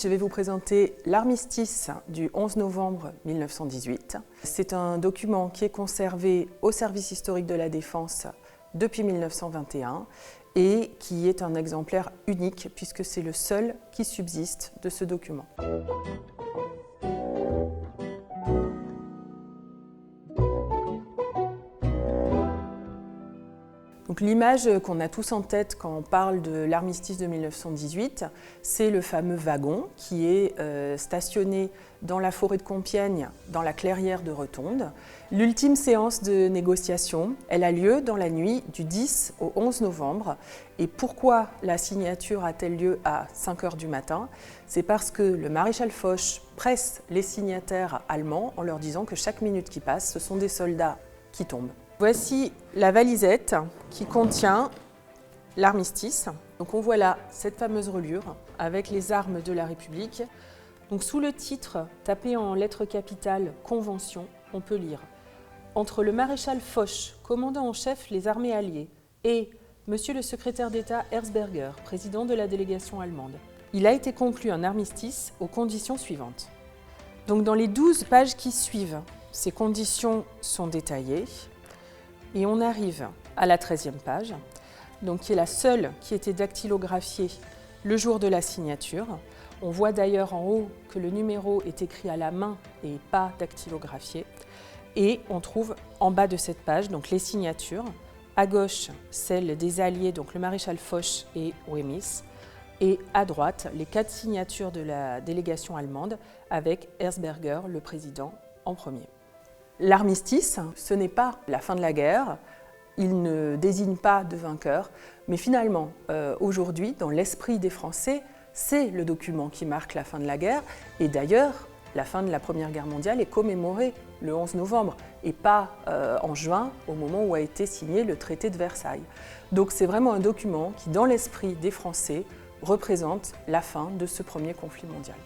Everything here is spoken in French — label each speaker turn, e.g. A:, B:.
A: je vais vous présenter l'armistice du 11 novembre 1918. C'est un document qui est conservé au Service historique de la Défense depuis 1921 et qui est un exemplaire unique puisque c'est le seul qui subsiste de ce document. L'image qu'on a tous en tête quand on parle de l'armistice de 1918, c'est le fameux wagon qui est stationné dans la forêt de Compiègne, dans la clairière de Retonde. L'ultime séance de négociation, elle a lieu dans la nuit du 10 au 11 novembre. Et pourquoi la signature a-t-elle lieu à 5 h du matin? C'est parce que le maréchal Foch presse les signataires allemands en leur disant que chaque minute qui passe, ce sont des soldats qui tombent. Voici la valisette qui contient l'armistice. Donc on voit là cette fameuse reliure avec les armes de la République. Donc sous le titre, tapé en lettres capitales « Convention », on peut lire « Entre le maréchal Foch, commandant en chef les armées alliées, et Monsieur le secrétaire d'État Erzberger, président de la délégation allemande, il a été conclu un armistice aux conditions suivantes. » Donc dans les 12 pages qui suivent, ces conditions sont détaillées. Et on arrive à la 13e page, donc qui est la seule qui était dactylographiée le jour de la signature. On voit d'ailleurs en haut que le numéro est écrit à la main et pas dactylographié. Et on trouve en bas de cette page donc les signatures. À gauche, celle des alliés, donc le maréchal Foch et Wemyss. Et à droite, les 4 signatures de la délégation allemande avec Erzberger, le président, en premier. L'armistice, ce n'est pas la fin de la guerre, il ne désigne pas de vainqueur, mais finalement, aujourd'hui, dans l'esprit des Français, c'est le document qui marque la fin de la guerre. Et d'ailleurs, la fin de la Première Guerre mondiale est commémorée le 11 novembre et pas en juin, au moment où a été signé le traité de Versailles. Donc c'est vraiment un document qui, dans l'esprit des Français, représente la fin de ce premier conflit mondial.